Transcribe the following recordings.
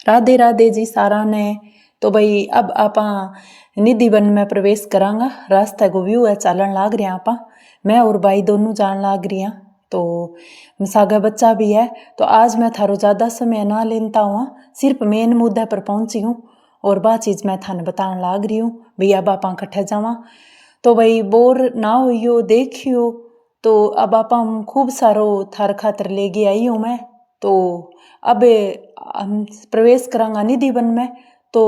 राधे राधे जी सारा ने। तो भाई अब आपा निधि वन में प्रवेश करांगा। रास्ता को व्यू है, चालन लाग रहे आपा, मैं और भाई दोनों जान लाग रही हैं। तो सागा बच्चा भी है। तो आज मैं थारो ज़्यादा समय ना लेता हूँ, सिर्फ मेन मुद्दे पर पहुँची हूँ और बात चीज़ मैं थाने बताने लाग रही हूँ। भैया बापा कट्ठे जावा तो भाई बोर ना होइयो, देखियो। तो अब आप खूब सारो थार खातर ले गई आई हूँ मैं। तो अब हम प्रवेश करांगा निधि वन में। तो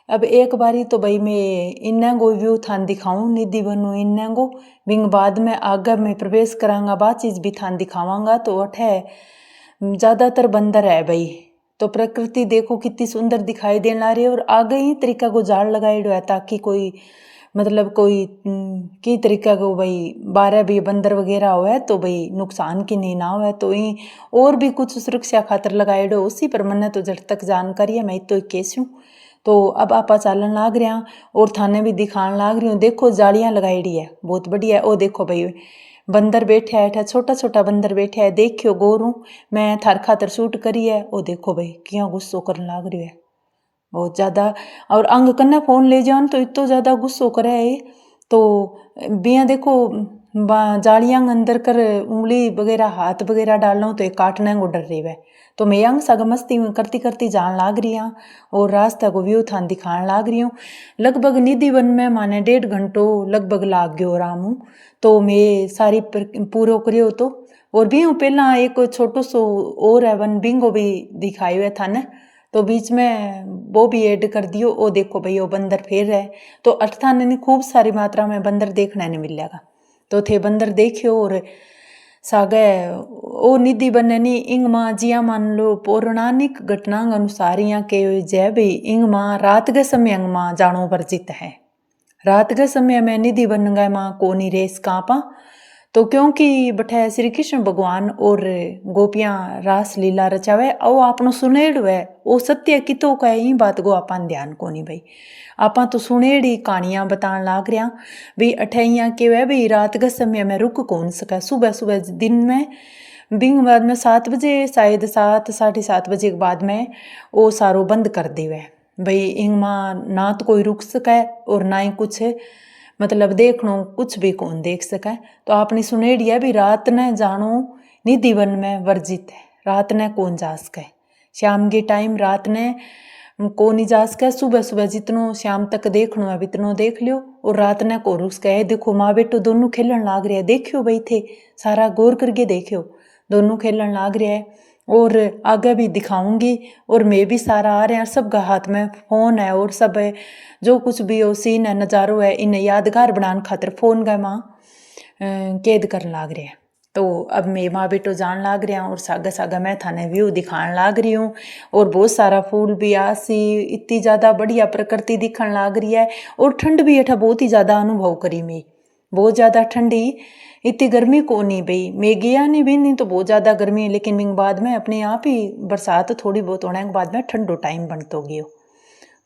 अब एक बारी तो भाई मैं इन्ने गो व्यू थान दिखाऊं निधि वन इन्ने गो, बिंग बाद में आगे में प्रवेश करांगा बा चीज़ भी थान दिखावांगा। तो अठे ज़्यादातर बंदर है भाई। तो प्रकृति देखो कितनी सुंदर दिखाई देने ला रही है और आगे ही तरीका को जाल लगाएडो है ताकि कोई मतलब कोई की तरीका को भाई बारह भी बंदर वगैरह हो है तो भाई नुकसान की नहीं ना हो है। तो ही और भी कुछ सुरक्षा खातर लगाएडो उसी पर मैंने तो जब तक जानकारी है मैं तो कैसी हूँ। तो अब आपा चालन लाग रहे हैं और थाने भी दिखाने लाग रही हूँ। देखो जालियाँ लगाईडी है बहुत बढ़िया है। ओ देखो भाई बंदर बैठे है, छोटा छोटा बंदर बैठे है, देखियो गोरू मैं थार खातर शूट करी है। ओ देखो भाई क्या गुस्सो करने लाग रही है बहुत ज़्यादा। और अंग कन्ने फ़ोन ले जान तो इतो ज़्यादा गुस्सो करे है। तो बिया देखो जालियां अंदर कर उंगली वगैरह हाथ वगैरह डालना तो एक काटने को डर रही है। तो मैं यंग सग मस्ती करती करती जान लाग रही हूँ और रास्ता को व्यू थान दिखाने लाग रही हूँ। लगभग निधि वन में माने 1.5 घंटो लगभग लाग गयो आराम हूँ। तो मैं सारी पूरो करियो। तो और भी हूँ पहला एक छोटो सो और है वन बिंगो भी दिखायो है थाने। तो बीच में वो भी ऐड कर दियो। ओ देखो भाई वो बंदर फिर है। तो अर्थान ने खूब सारी मात्रा में बंदर देखने ने मिलेगा। तो थे बंदर देखियो और सागे ओ निधि बननी इंग माँ जिया मान लो पौराणिक घटना अनुसार यहाँ के जय भी इंग माँ रात के समय अंग माँ जानो वर्जित है। रात के समय में निधि बन गए माँ कोनी रेस कांपा। तो क्योंकि बठे श्री कृष्ण भगवान और गोपियां रास लीला रचावे ओ आपनो सुनेड़ है वो सत्य कितो का ही बात को आपान ध्यान कोनी भाई। आपा तो सुनेड़ी कहानियां बतान लाग रहा भाई अठैया के वे भाई रात के समय में रुक कौन सके। सुबह सुबह दिन में बिंग बाद में 7 बजे शायद 7 साढ़े 7 बजे के बाद में वो सारो बंद कर देवे भाई। इंग माँ ना तो कोई रुक सके और ना ही कुछ मतलब देखनो कुछ भी कौन देख सके। तो आपने सुनेड़ी भी रात ने जानो निधि वन में वर्जित है। रात ने कौन जा सके, शाम के टाइम रात ने को नहीं जा सके। सुबह सुबह जितनो शाम तक देखनो है इतनो देख लियो और रात ने को रुक सके। देखो माँ बेटो दोनों खेलन लाग रहे हैं, देखियो भाई थे सारा गौर करके देखियो दोनों खेलन लाग रहे हैं। और आगे भी दिखाऊंगी और मैं भी सारा आ रहे हैं, सबका हाथ में फ़ोन है और सब है जो कुछ भी हो सीन है नज़ारो है इन्हें यादगार बनाने खातर फ़ोन का माँ कैद करने लाग रहे हैं। तो अब मैं माँ बेटो जान लाग रहे हैं और सागा सागा मैं थाने व्यू दिखाने लाग रही हूँ और बहुत सारा फूल भी आसी इतनी ज़्यादा बढ़िया प्रकृति दिखने लाग रही है। और ठंड भी अठा बहुत ही ज़्यादा अनुभव करी मैं, बहुत ज़्यादा ठंडी इतनी गर्मी को नहीं भाई। मैं गया नहीं भी नहीं तो बहुत ज़्यादा गर्मी है लेकिन बिंग बाद में अपने आप ही बरसात थोड़ी बहुत होने के बाद में ठंडो टाइम बनतो गयो।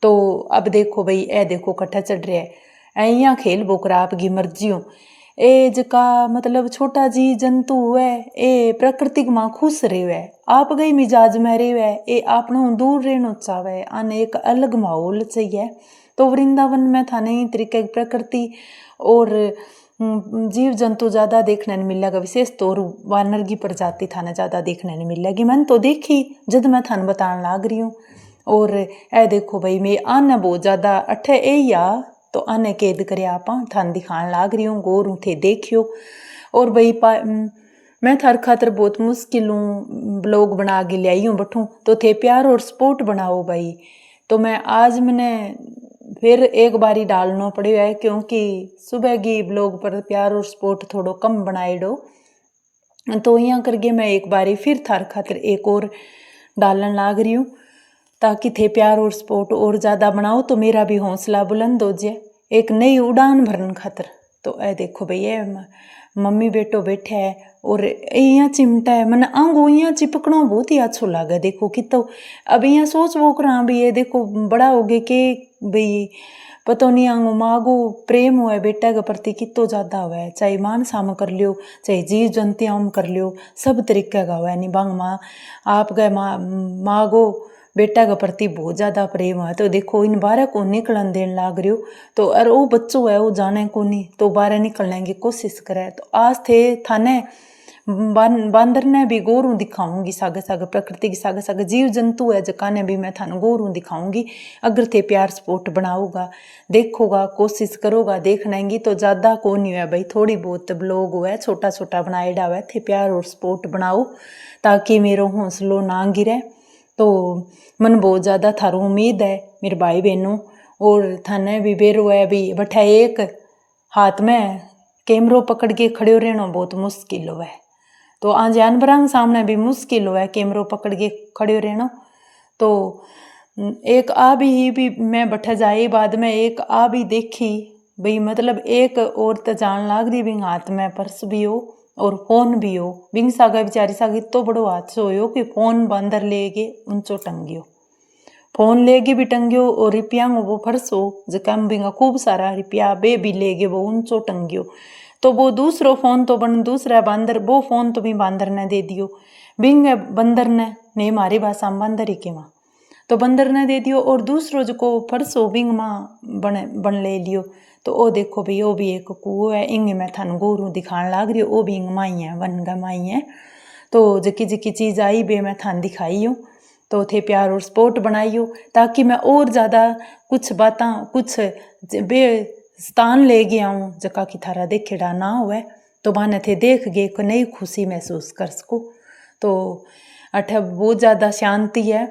तो अब देखो भाई ए देखो कट्ठा चढ़ रहा है यहाँ खेल बोकरा आपकी मर्जी हो। ए जका मतलब छोटा जी जंतु है ए प्रकृति माँ खुश रहे है आप गई मिजाज में रहे है ए आपनो दूर रहना चाहे आने एक अलग माहौल चाहिए। तो वृंदावन में था नहीं तरीके की प्रकृति और जीव जंतु ज़्यादा देखने नहीं मिलेगा, विशेष तौर वानर की प्रजाति थाने ज़्यादा देखने नहीं मिलेगी। मैंने तो देखी जब मैं थाने बताने लाग रही हूँ। और ए देखो भाई मैं आने बहुत ज़्यादा अठे ए या तो आने कैद करे आप थान दिखाने लाग रही हूँ गौर उठे देखियो। और भाई मैं थार खातर बहुत मुश्किल हूँ ब्लॉग बना के ले आई हूँ बठूँ तो थे प्यार और सपोर्ट बनाओ भाई। तो मैं आज मैंने फिर एक बारी डालना पड़े है क्योंकि सुबह की ब्लॉग पर प्यार और सपोर्ट थोड़ो कम बनाए दो। तो यहाँ करके मैं एक बारी फिर थार खातर एक और डालन लाग रही हूँ ताकि थे प्यार और सपोर्ट और ज़्यादा बनाओ तो मेरा भी हौसला बुलंद हो जाए एक नई उड़ान भरन खातर। तो ए देखो भैया मम्मी बेटो बैठे है और यहाँ चिमटा है मैंने आंगो यहाँ चिपकना बहुत ही अच्छो लगे। देखो कि तो अब यहाँ सोच वो करा भी ये देखो बड़ा हो गए कि भाई पता नहीं आंगो मागो प्रेम हुआ है बेटा के प्रति कितो ज़्यादा हुआ है, चाहे मान साम कर लियो चाहे जीव जंतु आम कर लियो सब तरीके का हुआ है। नहीं बांग माँ आप गए मागो बेटा के प्रति बहुत ज़्यादा प्रेम है। तो देखो इन बारह को निकलन देन लाग रही हो, तो और वो बच्चों है वो जाने को नहीं, तो बारह निकलने की कोशिश करे। तो आज थे थाने बांदर ने भी गोरू दिखाऊंगी, सागे सागे प्रकृति की सागे सागे जीव जंतु है जका ने भी मैं थाने गोरू दिखाऊंगी। अगर थे प्यार स्पोर्ट बनाओगा, देखोगा, कोशिश करोगा देखने की, तो ज़्यादा को नहीं है भाई, थोड़ी बहुत ब्लॉग हुआ है छोटा छोटा बनाएड़ा हुआ थे प्यार और स्पोर्ट बनाओ, ताकि मेरो हौसलो ना गिरे। तो मन बहुत ज़्यादा थारू उम्मीद है मेरे भाई बहनों, और थाने भी बेरो है भी बठा एक हाथ में कैमरो पकड़ के खड़े रहना बहुत मुश्किल है। तो आ जानवरां सामने भी मुश्किल है कैमरो पकड़ के खड़े रहना। तो एक आ भी मैं बैठा जाए बाद में एक आ भी देखी भाई, मतलब एक औरत जान लाग रही बिंग हाथ में पर्स भी हो और फोन भी हो, बिंग सागा बेचारी सागी तो बड़ो हादसो हो कि फोन बंदर लेके ऊंचो टंगियो, फोन लेके भी टंगियो और रुपया वो पर्स हो जका बिंगा खूब सारा रुपया बे भी लेगे वो ऊंचो टंगियो। तो वो दूसरो फोन तो बन दूसरा बंदर, वो फोन तो भी बंदर ने दे दियो, बिंग बंदर ने मारी भाषा में बंदर ही केवा, तो बंदर ने दे दियो। और दूसरो जो को फरसो बिंग माँ बन ले लियो। तो ओ देखो भाई वो भी एक कुओं है, इंग मैं थान गोरू दिखाण लाग रही, वो भी इंग माई है, वन गा माई है। तो जकी जकी चीज़ आई बे मैं थान दिखाई हूँ, तो थे प्यार और स्पोर्ट बनाई हो, ताकि मैं और ज़्यादा कुछ बातें कुछ बे स्थान ले गया हूँ जका की थारा देखेड़ा ना हुए, तो माने थे देख गए एक नई खुशी महसूस कर सको। तो अठ बहुत ज़्यादा शांति है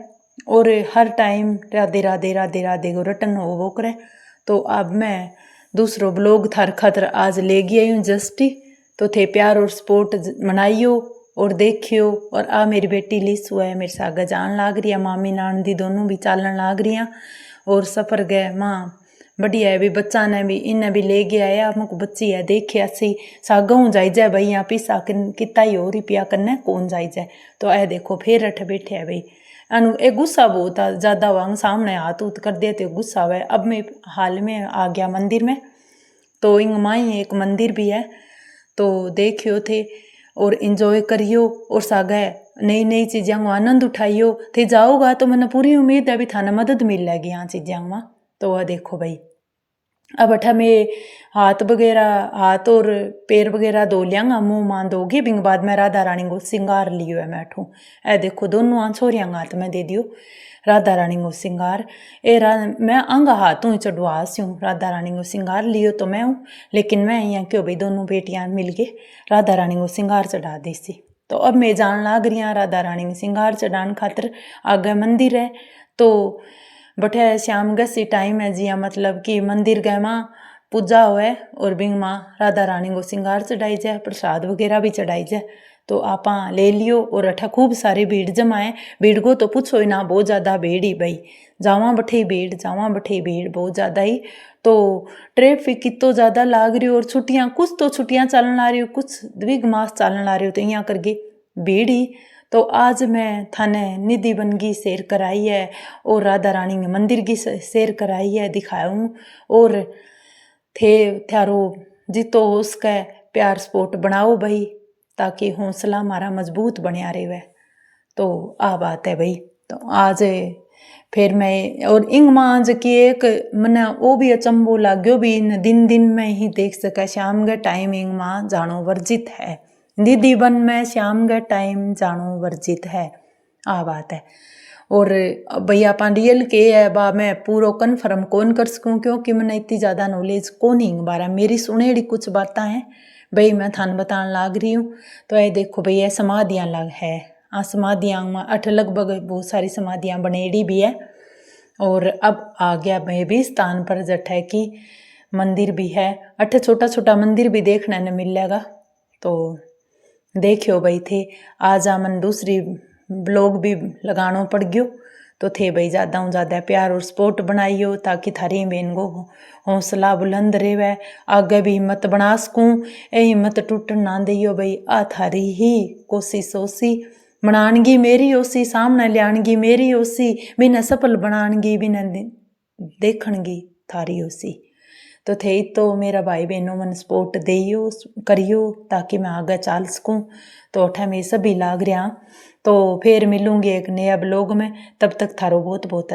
और हर टाइम राधे राधे राधे राधे को रटन हो वो करे। तो अब मैं दूसरो ब्लॉग थार खातर आज ले गई हूँ जस्टी, तो थे प्यार और स्पोर्ट मनाइयो और देखियो। और आ मेरी बेटी लिसु है मेरे सागे जान लाग रही है, मामी नानदी दोनों भी चालन लाग रही हैं और सफ़र गए माँ बढ़िया है भी, बच्चा ने भी इन्हें भी ले गया है, हमको बच्ची है देखे ऐसी सागों जाई जाए भाई, यहाँ पिसा कितना ही हो रुपया करने कौन जाई जाए। तो ऐ देखो फिर अठ बैठे है भाई, अनु एक गुस्सा बहुत ज़्यादा वांग सामने हाथ उत कर देते गुस्सा हुआ। अब मैं हाल में आ गया मंदिर में, तो इंग माई एक मंदिर भी है, तो देखियो थे और इंजॉय करियो और सागे नई नई चीज़ों को आनंद उठाइयो। थे जाओगा तो मैंने पूरी उम्मीद है भी थाने मदद मिल जाएगी यहाँ चीज़ों में। तो वह देखो भाई अब अठा में हाथ वगैरह हाथ और पैर वगैरह धो लियांगा, मुँह मान धोगी, बिंग बाद में राधा रानी को सिंगार लियो है मैं अठू। ऐ देखो दोनों आ छोरियाँ हाथ में दे दियो राधा रानी को सिंगार। मैं अंगा हाथों ही चढ़वास हूँ, राधा रानी को सिंगार लियो तो मैं हूँ, लेकिन मैं यहाँ क्यों भाई दोनों बेटियाँ मिल के राधा रानी को सिंगार चढ़ा दी सी। तो अब मैं जान लाग रही हूँ राधा रानी को सिंगार चढ़ाने खातर। आगे मंदिर है, तो बठे शाम गसी टाइम है जिया, मतलब कि मंदिर गए माँ पूजा हुए और बिंग माँ राधा रानी को सिंगार चढ़ाई जाए, प्रसाद वगैरह भी चढ़ाई जाए। तो आपा ले लियो और अठा खूब सारी भीड़ जमाए, भीड़ को तो पूछो ही ना, बहुत ज़्यादा भीड़ ही भाई, जावा बठे भीड़ जावा बठे भीड़ बहुत ज़्यादा ही। तो ट्रैफिक कितो ज़्यादा लाग रही हो और छुट्टियाँ कुछ तो छुट्टियाँ चलन ला रही हो, कुछ द्विग मास चलन ला रही हो, तो यहाँ करके भीड़ ही। तो आज मैं थाने निधि वन की सैर कराई है और राधा रानी के मंदिर की सैर कराई है, दिखाऊँ और थे थारो जितो हो उसका प्यार स्पोर्ट बनाओ भाई, ताकि हौसला हमारा मजबूत बनया रहे। तो आ बात है भाई। तो आज फिर मैं और इंग मांझ की एक मना वो भी अचंबो लाग्यो भी, इन दिन दिन में ही देख सका शाम के टाइम इंग माँ जानो वर्जित है, दीदी वन में शाम के टाइम जानो वर्जित है, आ बात है। और भैया अपन रियल के है बा मैं पूरा कन्फर्म कौन कर सकूँ, क्योंकि मैंने इतनी ज़्यादा नॉलेज कौन ही बारा, मेरी सुनेड़ी कुछ बातें हैं भाई मैं थान बतान लाग रही हूँ। तो ये देखो भैया समाधियाँ लग है, समाधियाँ में अठ लगभग बहुत सारी समाधियाँ बनेड़ी भी है। और अब आ गया मैं भी स्थान पर जट है कि मंदिर भी है, अठ छोटा छोटा मंदिर भी देखने न मिलेगा। तो देखियो भाई थे आज मन दूसरी ब्लॉग भी लगानो पड़ गयो, तो थे भाई ज़्यादा प्यार और सपोर्ट बनाइयो, ताकि थारी बहन को हौसला बुलंद रहे, आगे भी हिम्मत बना सकूँ, ए हिम्मत टूटन ना दियो भाई। आ थारी ही कोशिश होसी, बनानगी मेरी होसी, सामने लियानगी मेरी होसी, बिना सफल बनानगी बिना देखनगी थारी होसी। तो थे तो मेरा भाई बहनों मन सपोर्ट दियो करियो, ताकि मैं आगे चल सकूँ। तो अठा में सभी लाग रहा तो फिर मिलूंगी एक नया ब्लॉग में, तब तक थारो बहुत बहुत